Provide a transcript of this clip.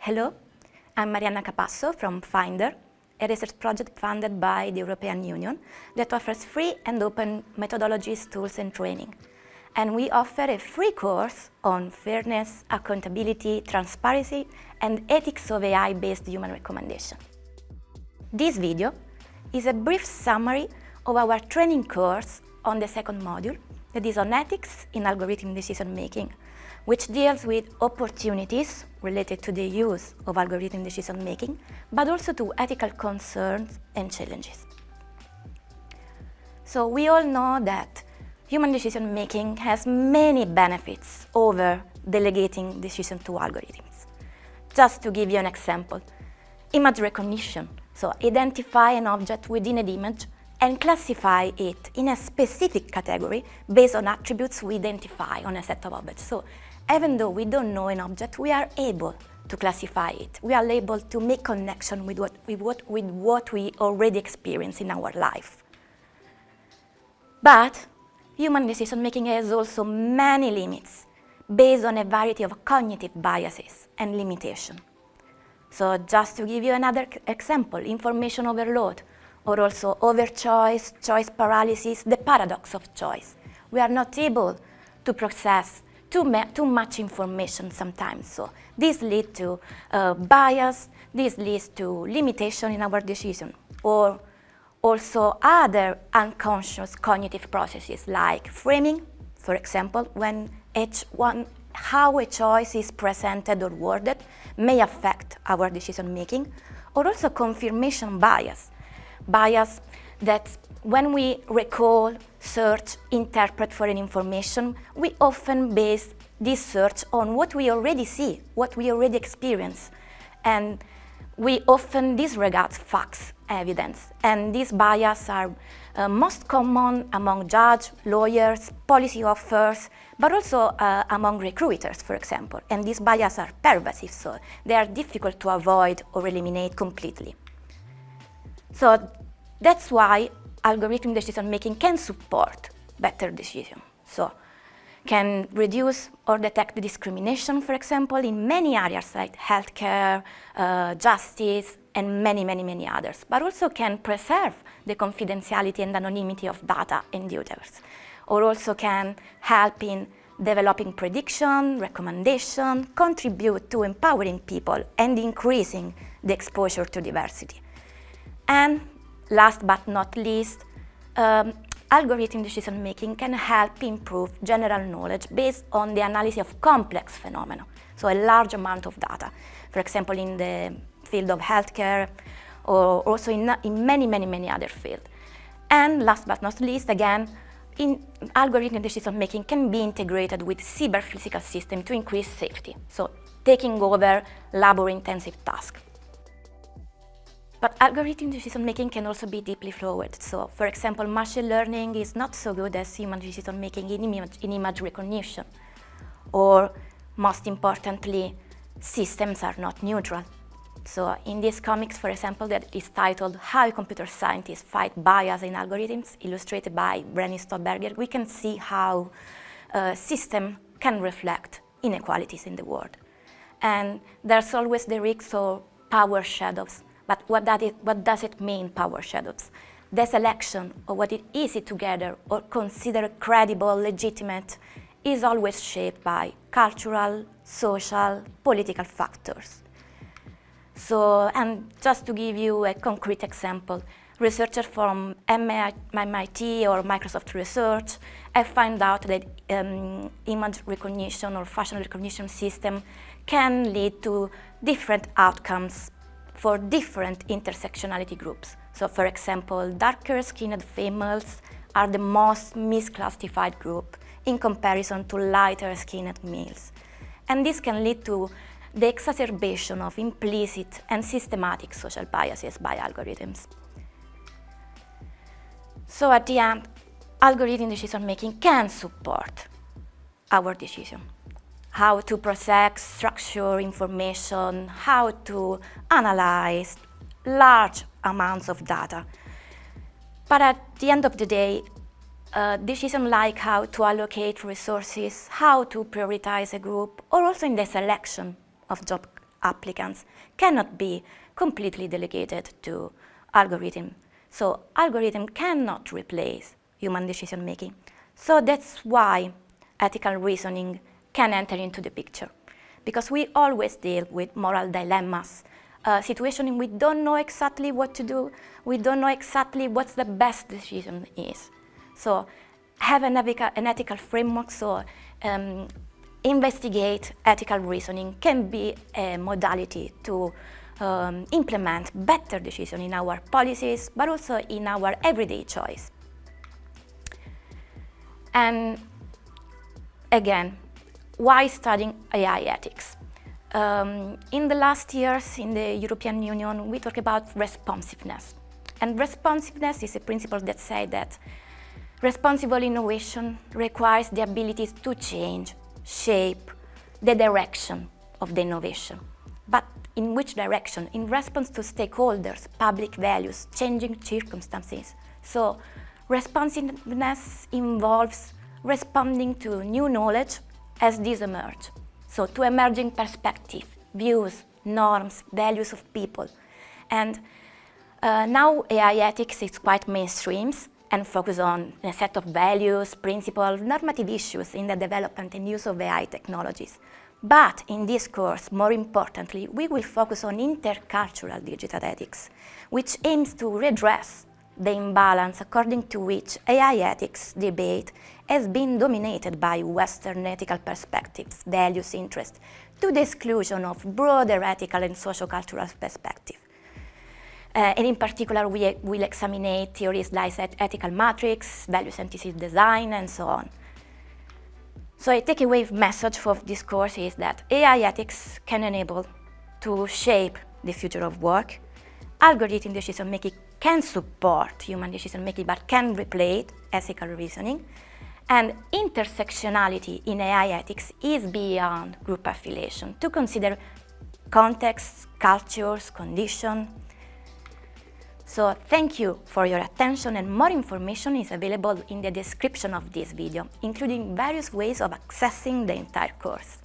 Hello, I'm Marianna Capasso from Finder, a research project funded by the European Union that offers free and open methodologies, tools and training. And we offer a free course on fairness, accountability, transparency and ethics of AI-based human recommendation. This video is a brief summary of our training course on the second module, that is on ethics in algorithmic decision-making, which deals with opportunities related to the use of algorithmic decision-making, but also to ethical concerns and challenges. So we all know that human decision-making has many benefits over delegating decisions to algorithms. Just to give you an example, image recognition. So identify an object within an image and classify it in a specific category based on attributes we identify on a set of objects. So even though we don't know an object, we are able to classify it. We are able to make connection with what we already experience in our life. But human decision-making has also many limits based on a variety of cognitive biases and limitations. So just to give you another example, information overload, or also overchoice, choice paralysis, the paradox of choice. We are not able to process too much information sometimes. So this leads to bias, this leads to limitation in our decision, or also other unconscious cognitive processes like framing, for example, when how a choice is presented or worded may affect our decision making, or also confirmation bias that when we recall, search, interpret for an information, we often base this search on what we already see, what we already experience. And we often disregard facts, evidence. And these biases are most common among judges, lawyers, policy authors, but also among recruiters, for example. And these biases are pervasive, so they are difficult to avoid or eliminate completely. So that's why algorithmic decision-making can support better decision. So can reduce or detect discrimination, for example, in many areas like healthcare, justice, and many others, but also can preserve the confidentiality and anonymity of data and users, or also can help in developing prediction, recommendation, contribute to empowering people and increasing the exposure to diversity. And last but not least, algorithmic decision-making can help improve general knowledge based on the analysis of complex phenomena, so a large amount of data. For example, in the field of healthcare, or also in many other fields. And last but not least, again, algorithmic decision-making can be integrated with cyber-physical systems to increase safety, so taking over labor-intensive tasks. But algorithmic decision-making can also be deeply flawed. So, for example, machine learning is not so good as human decision-making in image recognition. Or, most importantly, systems are not neutral. So, in this comics, for example, that is titled How Computer Scientists Fight Bias in Algorithms, illustrated by Brenny Stolberger, we can see how a system can reflect inequalities in the world. And there's always the risk of power shadows. But what does it mean, power shadows? The selection of what is easy to gather or consider credible, legitimate, is always shaped by cultural, social, political factors. So, and just to give you a concrete example, researchers from MIT or Microsoft Research have found out that image recognition or facial recognition system can lead to different outcomes for different intersectionality groups. So, for example, darker-skinned females are the most misclassified group in comparison to lighter-skinned males. And this can lead to the exacerbation of implicit and systematic social biases by algorithms. So at the end, algorithmic decision-making can support our decision. How to process, structure information, how to analyze large amounts of data. But at the end of the day, decisions like how to allocate resources, how to prioritize a group, or also in the selection of job applicants cannot be completely delegated to algorithm. So algorithm cannot replace human decision making. So that's why ethical reasoning can enter into the picture, because we always deal with moral dilemmas, situation in which we don't know exactly what to do, we don't know exactly what's the best decision is. So have an ethical framework, so investigate ethical reasoning can be a modality to implement better decisions in our policies, but also in our everyday choice. And again, why studying AI ethics? In the last years in the European Union, we talk about responsiveness. And responsiveness is a principle that says that responsible innovation requires the ability to change, shape the direction of the innovation. But in which direction? In response to stakeholders, public values, changing circumstances. So responsiveness involves responding to new knowledge as these emerge. So to emerging perspective, views, norms, values of people. And now AI ethics is quite mainstream and focus on a set of values, principles, normative issues in the development and use of AI technologies. But in this course, more importantly, we will focus on intercultural digital ethics, which aims to redress the imbalance according to which AI ethics debate has been dominated by Western ethical perspectives, values, interests, to the exclusion of broader ethical and socio-cultural perspectives. And in particular, we will examine theories like ethical matrix, value synthesis design, and so on. So a takeaway message of this course is that AI ethics can enable to shape the future of work. Algorithm decision-making can support human decision-making, but can replace ethical reasoning. And intersectionality in AI ethics is beyond group affiliation to consider contexts, cultures, conditions. So thank you for your attention, and more information is available in the description of this video, including various ways of accessing the entire course.